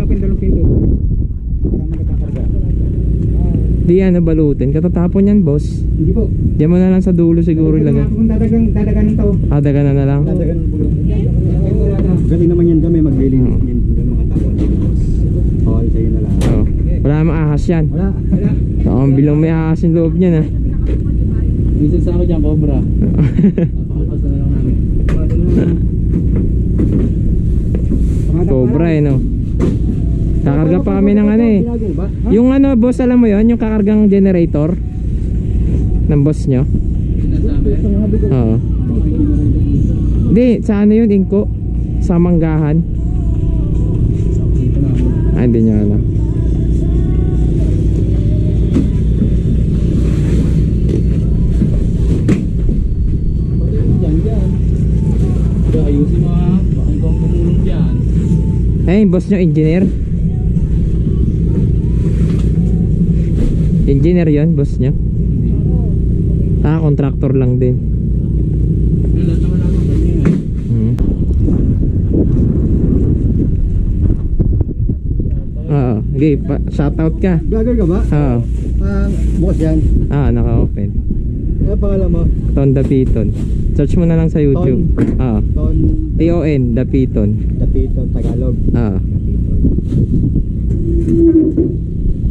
open nga dalawang pinto. Para magkakakarga. Di yan nabalutin. Katatapon yan, boss. Hindi po. Diyan mo na lang sa dulo siguro ilagay. Kung dadagan to. Daganan na lang. Dadagan ng bulong. Galing naman yan kami maglilinis niyan ng mga tao. Okay, sa'yo na lang. Oh. Wala namang ahas yan. Wala. Ang bilong may ahas yung loob niya na. Minsan sa ako dyan, cobra. Napakalpas na lang namin. Cobra no. Kakarga pa kami ng ano eh. Yung ano boss, alam mo yon, yung kakargang generator ng boss nyo. Oo. Hindi, sa ano yun, Inko? Sa Manggahan. Hindi nyo alam. Ayusin mo ha, baka ikaw ang tumulong dyan. Yung boss nyo, engineer. Engineer yon, boss nyo. Contractor lang din. Lahat naman ako kanya Oo, okay, shoutout ka. Vlogger ka ba? Oo. Bukas yan. Naka-open. Ano pangalan mo? Ton Dapiton. Search mo na lang sa YouTube. Ton T-O-N Dapiton. Dapiton, Tagalog.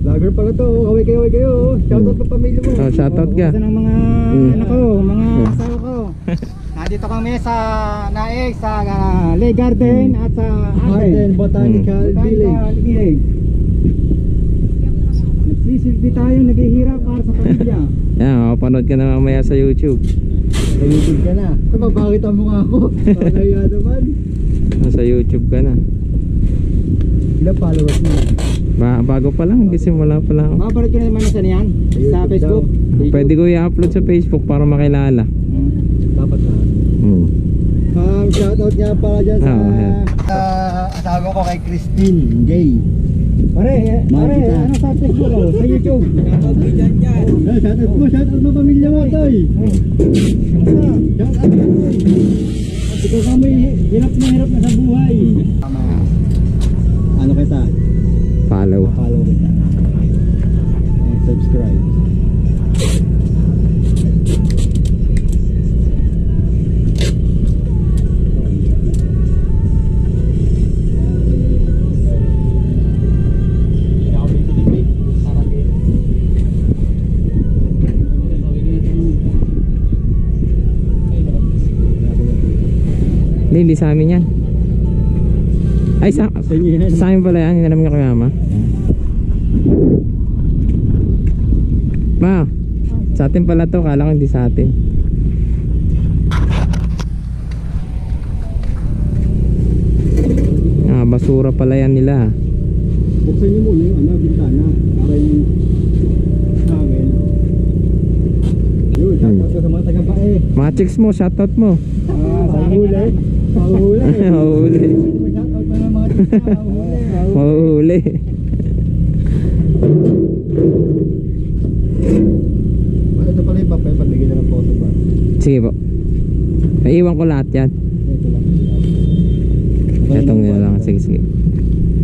Vlogger pala to, kaway kayo. Shoutout pa pamilya mo. Shoutout ka. Sa ng mga anak ko, mga asawa ko. Nandito kami sa Naik, sa Lake Garden at sa Garden Botanical Village. Nagsisilbi tayo, naghihirap para sa pamilya. Mapanood ka na mamaya sa YouTube. Sa YouTube ka na. Bakit ang mukha ko? Pakaya naman. Sa YouTube ka na. Ilang followers mo? Bago pa lang, simula pa lang. Makapalit ka na naman sa niyan? Sa Facebook? Pwede ko i-upload sa Facebook para makilala. Dapat na. Shoutout nga pala dyan sa asawa ko kay Christine Gay. Pare, ano sa Facebook ko? Sa YouTube? Shoutout ka dyan. Shoutout mo pamilya mo, Toy. Shoutout mo. Ikaw kami, hirap na sa buhay. Ano kita? Follow kita. And subscribe. Hindi sa amin yan. Ay, sa amin pala yan. Hindi namin kay mama. Ma, sa atin pala to. Kala ko hindi sa atin. Basura pala yan nila. Buksan niyo muna yung bintana para yung hangin. Yun, shoutout ko sa mga taga-bae. Mga chicks mo, shoutout mo. Mahuli. Mahuli. Shoutout pa ng mga chicks. Mahuli. Ito pala yung papel, pagbigay na ng photo ba? Sige po. Naiiwan ko lahat yan. Etong nila lang. Sige.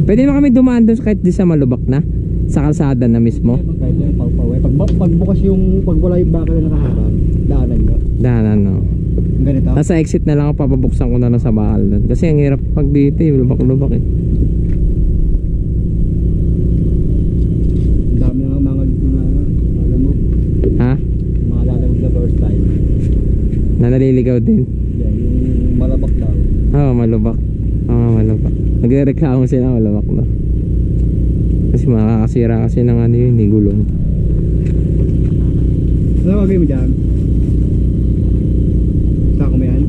Pwede naman kami dumaan doon kahit di sa malubak na. Sa kalsada na mismo. Kahit yung pagpaway. Pagbukas yung, pag wala yung baka na nakaharap, daanan nyo. Daanan, no. Ganito. Tapos sa exit na lang ako, papabuksan ko na lang sa bakal doon. Kasi ang hirap pag dito eh. Lubak-lubak eh. Ang dami ng mga alam mo. Ha? Mga lalabog na first time. Na naliligaw din. Yan, yung malabak daw. Oo, malubak. Malubak. Nagrereklamo sila, malubak na. Kasi makakasira kasi ng ano yun, gulong. Ano gagawin mo dyan? Sako mo yan?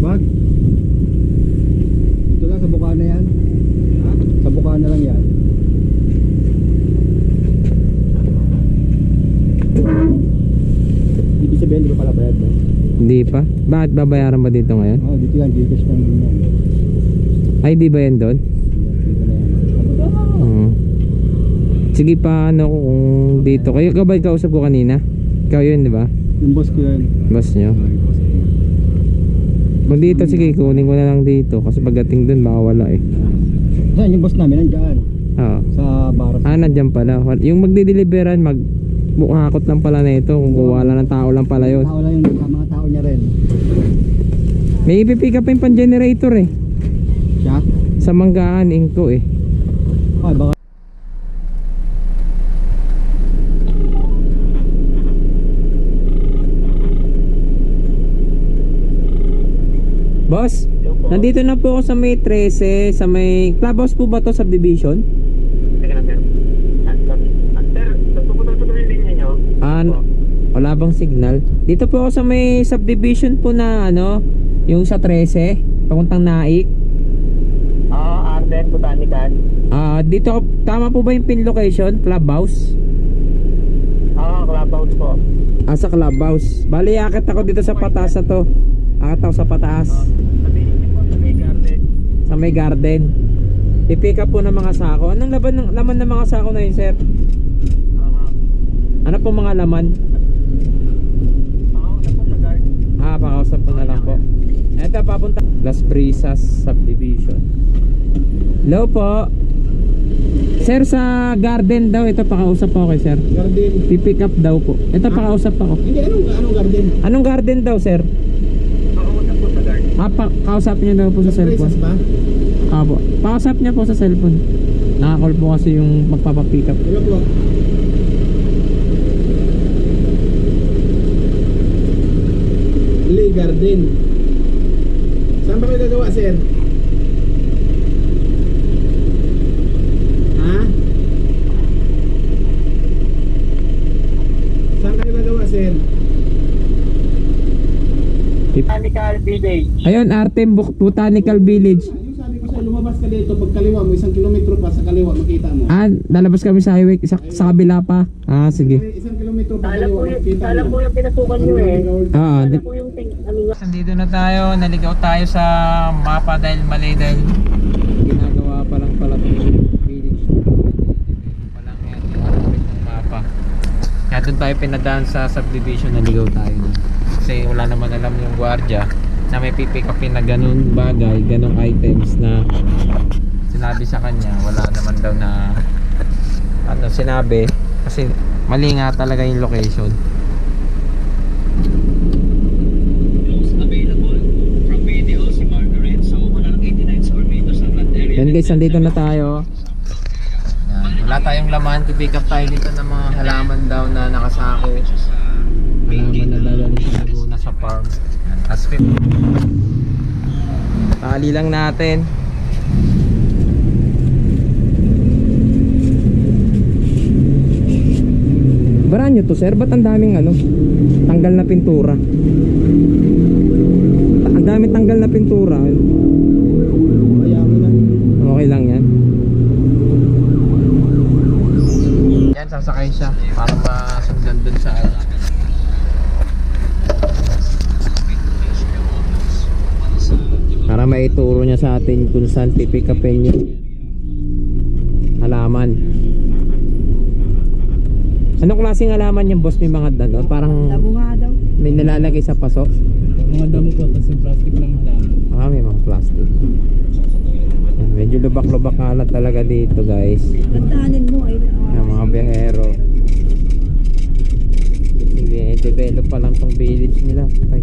Wag. Dito lang sa bukana yan. Ha? Sa bukana lang yan. Ibig sabihin, di ba pala bayad mo? Hindi pa? Bakit babayaran ba dito ngayon? Oo, dito yan. Gcash lang din yan. Ay, di ba yan doon? Dito na yan. Sige pa, ano kung dito. Kayo ka ba kausap ko kanina? Ikaw yun, di ba? Yung boss ko yan. Boss nyo? Kung dito, sige, kunin ko na lang dito. Kasi pagdating doon, baka wala eh. Saan yung boss namin? Nandiyan. Oo. Sa Baras. Nandiyan pala. Yung magdi-deliveran, bukakot lang pala na ito. Kung wala ng tao lang pala yun. Tao lang yung mga tao niya rin. May ipipick up yung pan-generator eh. Siya? Sa Manggaan, Inko eh. Ay, baka. Boss, nandito na po ako sa may 13, sa may clubhouse po ba to, subdivision? Teka lang, sir. Sir, nagpupunta ito yung linya nyo. Wala bang signal? Dito po ako sa may subdivision po na ano, yung sa 13, papuntang Naik. Arden, Botanican. Dito, tama po ba yung pin location? Clubhouse? Clubhouse po. Sa clubhouse. Bali, akit ako dito sa pataas na to. Akit ako sa pataas. Sabihin niyo po sa may garden. Sa may garden. I-pick up po ng mga sako. Anong laman ng mga sako na yun, sir? Ano po mga laman? Pakausap po sa guard. Pakausap po na lang po. Ito, papunta Las Brisas Subdivision. Hello po. Sir, sa garden daw. Ito, pakausap po ako sir. Garden. Pipick up daw po. Ito, pakausap ako. Hindi, anong garden? Anong garden daw, sir? Pakausap po sa guard. Kausap niya daw po sa cellphone. ba? Po. Pakausap niya po sa cellphone. Nakakall po kasi yung magpapapick up. Hello po. Lee Garden. Saan ba kayo gagawa, sir? Ha? Saan kayo gagawa, sir? Botanical Village. Ayun, Artem Botanical Village. Yung sabi ko sa'yo, lumabas ka dito, pag kaliwa mo, 1 kilometro pa sa kaliwa, makita mo. Lalabas kami sa highway, sa kabila pa. Sige. 1 kilometro pa Alam kaliwa, po yung, makita alam mo. po yung pinasukan nyo eh. Alam po yung Nandito na tayo, naligaw tayo sa mapa dahil mali dahil ginagawa pa lang pala itong village. Walang yan, yung mapa. Kaya doon tayo pinadaan sa subdivision, naligaw tayo na. Kasi wala naman alam yung gwardiya na may pipick upin na ganun bagay, ganung items na sinabi sa kanya, wala naman daw na sinabi kasi mali nga talaga yung location. Yan guys, nandito na tayo. Yan. Wala tayong laman, pipick up tayo dito ng mga halaman daw na nakasako. Halaman na dadali sa Laguna sa farm. As tali lang natin. Brand new to sir, ba't ang daming tanggal na pintura? Ang daming tanggal na pintura. Okay lang yan. Yan, sasakay siya para masundan dun sa para maituro niya sa atin kung saan pipick upin yung halaman. Anong klaseng halaman yung boss? May mga dano? Parang may nalalagay sa paso? Mga damo po, tapos yung plastic lang halaman. May mga plastic. Medyo lubak-lubak nga lang talaga dito guys. Lantahanin mo ay Yung mga biyahero. Develop pa lang tong village nila. Ay,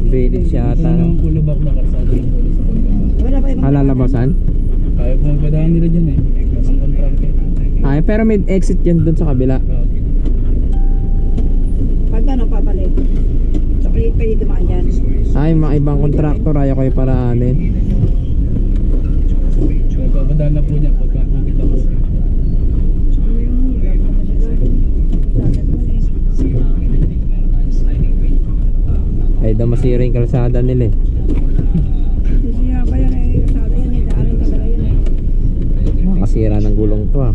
village yata. Ano po lubak na karsada yung polo sa pagkama? wala pa ibang Lalabasan? Kaya po ang padahan nila dyan eh. Ang contractor. Pero may exit yan dun sa kabila. pag papalik. So pwede dumaan yan. Mga ibang kontraktor ayaw kayo paraanin. Pagpapadahan na po niya pagka kita ko. Ay daw masira yung kalsada nila eh. Siya pa yan eh. Kasada yan eh. Daanan talaga yun eh. Nakasira ng gulong to ah.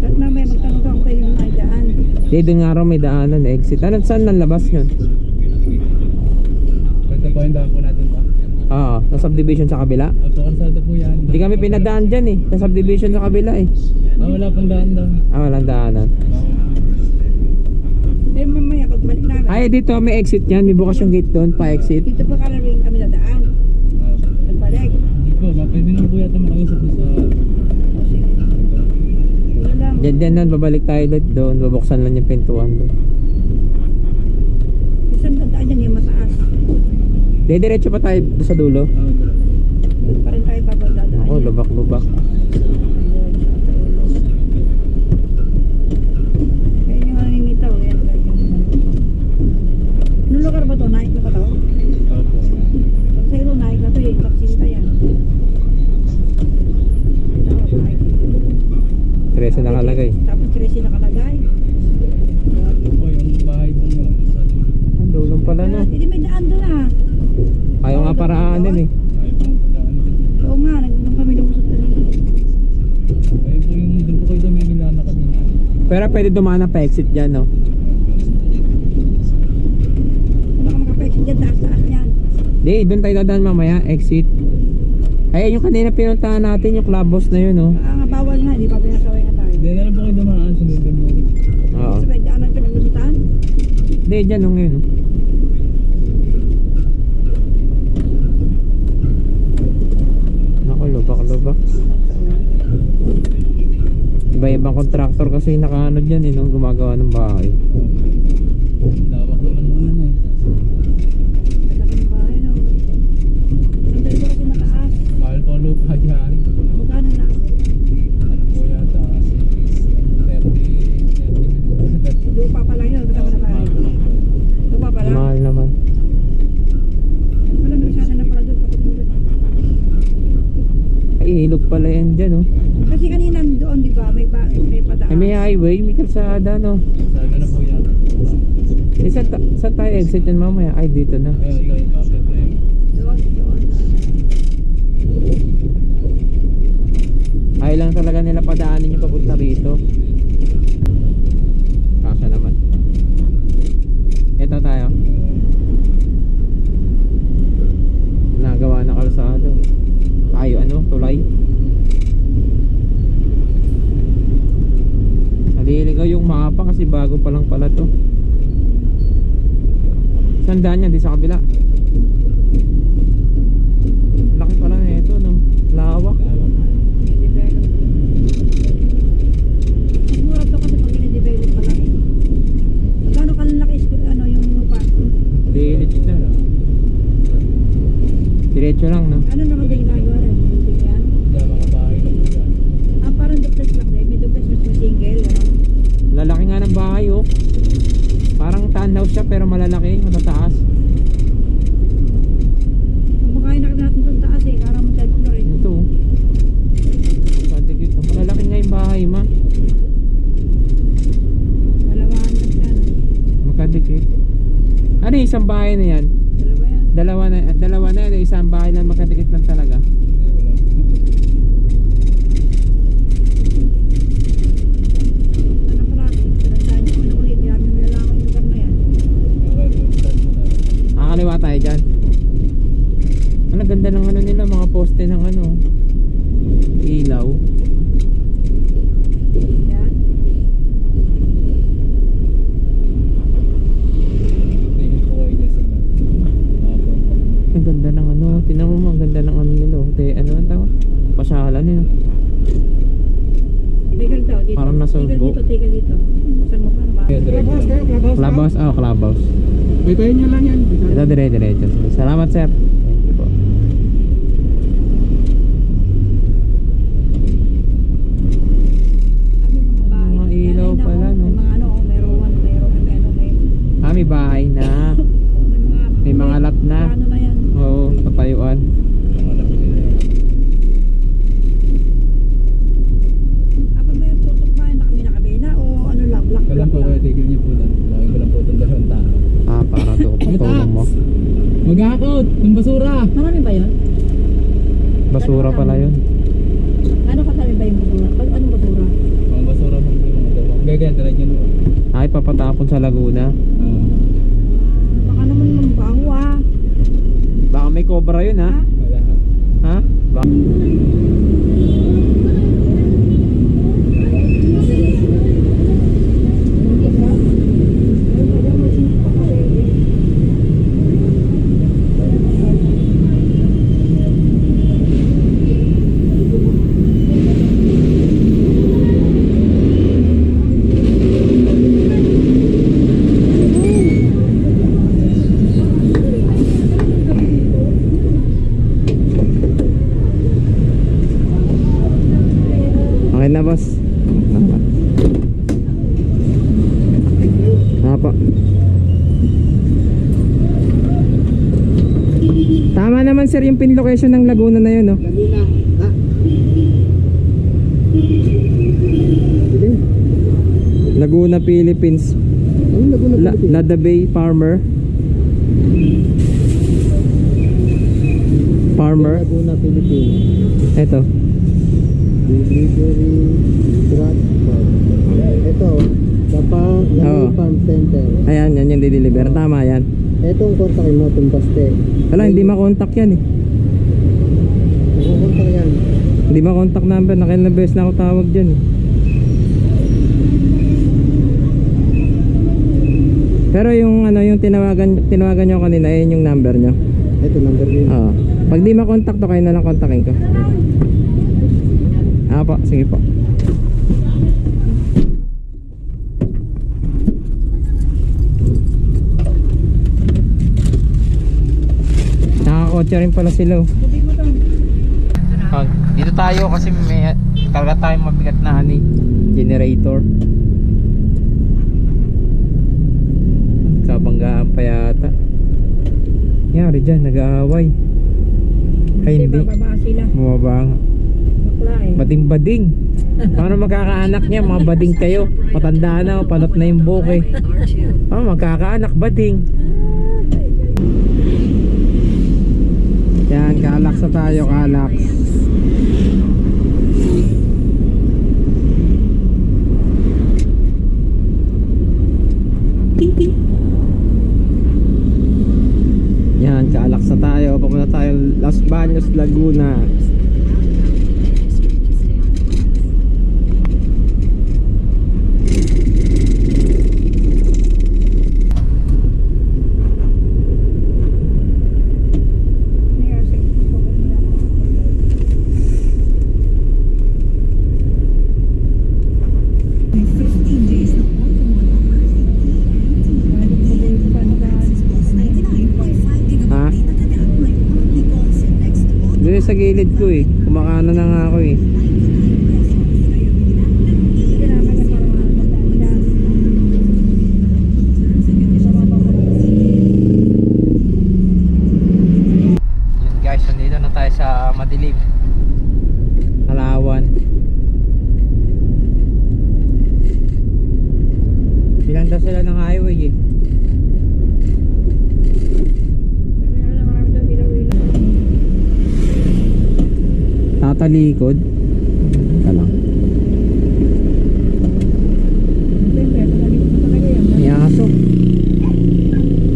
At mamaya magtanong ko kung pwede yung mga daan. Doon nga raw may daanan, exit. Saan nalabas yun? Pwede po yung daan po natin pa. Oo, sa subdivision sa kabila. At karsada po yan. Hindi kami pinadaan dyan eh. Sa subdivision sa kabila eh. Wala pong daan daw. Walang daanan. Eh mamaya pagbalik namin. Ay, dito may exit yan. May bukas yung gate doon, pa-exit. Dito pa kalaring kami na daan. Diyan na, babalik tayo ulit doon. Babuksan lang yung pintuan doon. Isang dadaan yan yung mataas. Diretso pa tayo doon sa dulo. Doon pa rin tayo bago dadaan. Ako, lubak-lubak. Kaya yung naninitaw. Yan. Anong lugar ba to? Naik na ba to? Sa ilo, naik na to eh. Taksinta yan. Ito, naik. 13 nakalagay. Tapos 13 nakalagay. Ang dulong pala no. Hindi may daan doon ah. Ayaw nga paraan din eh. Oo nga, nung kami lumusot kanina. Pero pwede dumana pa exit dyan no. Wala ka makapexit dyan, taas-taas yan. Di, doon tayo dadaan mamaya, exit. Ay, yung kanina pinuntahan natin, yung clubhouse na yun no. Nga bawal nga, di ba pinasaway nga tayo. Hindi na lang po kayo dumaan sa Nubin mo. Oo. Sa may daanan pinaglusutan. Di, dyan nung yun no. Naku, lubak-lubak. Iba-ibang contractor kasi nakaano dyan eh no, gumagawa ng bahay. Lawak naman muna na eh. Malaki ng bahay no. Ang dali ko kasi mataas. Mahal po lupa dyan. Magkano na? Ano po yata kasi 30 minutes. Lupa pa lang yun, kasama na bahay. Lupa pa lang. Mahal naman. Wala may masyado na pala doon, kapit-kapit. Ay, ilog pala yan dyan no. Kasi kanina doon, di ba, may padaan. Ay, may highway, may kalsada no. Sabi na po yata. Eh, saan tayo exit yan mamaya? Ay, dito na. Ayun, ito yung pocket na yun. Doon. Ay lang talaga nila padaanin yung papunta rito. Kasa naman. Ito tayo. Nagawa na kalsada. Tayo ano, tulay. Naliligaw yung mapa kasi bago pa lang pala to. Saan daan yan? Di sa kabila. Laki pala na ito no. Lawak. Mas mura to kasi pag in-develop pa lang eh. Magkano kalalaki ano yung lupa? Diretso na. Diretso lang no. Ano naman din ginagawa rin? Building yan? Kaya mga bahay na po dyan. Ah, parang duplex lang din. May duplex mas may single, ano? Lalaki nga ng bahay oh. Parang townhouse siya pero malalaki, matataas. Kumakain na natin itong taas eh. Karang mag-type ko rin. Ito oh. Malalaki nga yung bahay ma. Dalawahan lang siya, no? Magkadikit. Ano yung isang bahay na yan? Dalawa yan. Dalawa na yan, isang bahay lang magkadikit lang talaga. Ano pala? Pinagsahan niyo kami na ulit. Hindi namin nilalaman yung lugar na yan. Okay, saan po natin? Nakakaliwa tayo dyan. Ang ganda ng ano nila, mga poste ng ano ilaw. Yan. Tingin po kayo dyan sa Ang ganda ng ano, tinan mo ang ganda ng ano nila. Ano ang tawag? Pasyalan nila. Tigil daw. Dito. Parang nasa Tigil Ugbo. dito, tigil dito. Buksan mo pa. Clubhouse, clubhouse. Itayin nyo lang yan. Ito dire-diretso. Salamat sir. Thank you po. Kami mga bahay. Mga ilaw Yan, pala, no? May mga ano, may Bahay na. May mga lot na. Ano na yan? Oo, patayuan. Mga lapit nila yan. Kapag may tutok ba na kami nakabila o ano lang, black Kalam po kayo, tigil nyo po lang. Laging ko lang po itong dalawang tao. Ah, para doon patulong mo. Mag-akot! Yung basura! Marami ba yun? Basura pala yun. Ano kasali ba yung basura? Anong basura? Mga basura po yung mga dalawang. Gaya, dalay nyo naman. Ay, papatapon sa Laguna. Baka naman mambaho ah. Baka may cobra yun ha? Wala ha. Ha? Baka... Okay na, boss. Apa. Tama naman sir yung pin location ng Laguna na yun, no? Laguna. Ha? Sige. Laguna, Philippines. Anong Laguna Philippines? Lada Bay Farmer. Laguna Philippines. Ito. Delivery transport. Ito, Kapang Oo. Farm Center. Ayan, yan yung deliver. Tama yan. Etong kontakin mo, tumbaste. Wala, hindi makontak yan eh. Nakukontak yan. Hindi makontak number. Nakailang beses na ako tawag dyan eh. Pero yung ano, yung tinawagan nyo kanina, yun yung number nyo. Ito, number yun. Oo. Pag di makontak to, kayo na lang kontakin ko. Po, sige po. Nakakotse rin pala sila. Dito tayo kasi may karga tayong mabigat na generator. Kabanggaan pa yata. Yari dyan, nag-aaway. Ay hindi, Bababa sila. bumaba nga. Bakla eh. Bading-bading. Paano magkakaanak niya? Mga bading kayo. Matanda na, panot na yung buhok eh. Magkakaanak, bading. Yan, Kalax na tayo, Kalax. Yan, Kalax na tayo. Papunta tayo Los Baños, Laguna. Doon sa gilid ko eh. Kumakano na nga ako eh. Yun guys, nandito na tayo sa madilim. Halawan. Pinanda sila ng highway eh. Tatalikod. Ika lang. May aso.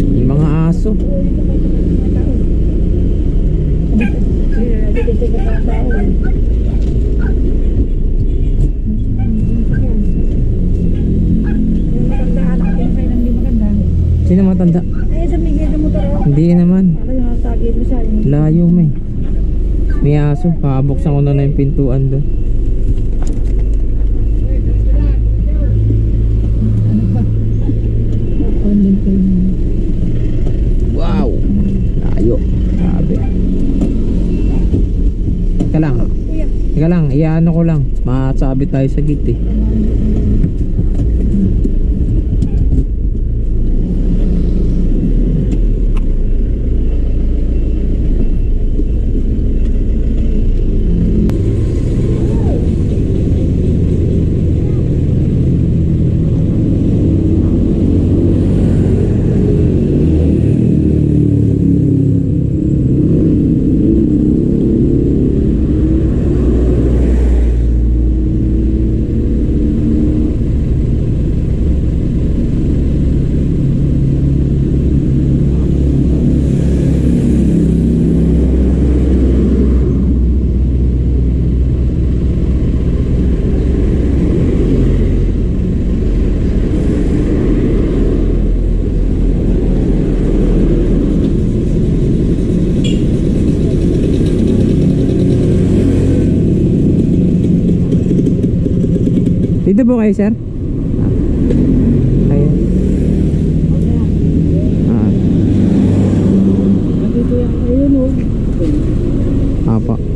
May mga aso. Sino matanda? Ay, sa Miguel na motor. Hindi naman. Ako yung tagit mo sa Layo may. May aso. Pakabuksan ko na yung pintuan doon. Wow! Layo. Sabi. Teka lang. Iyaano ko lang. Masabi tayo sa gate eh. Dito po kayo, sir? Ayun. Nandito yan. Ayun o. Apa.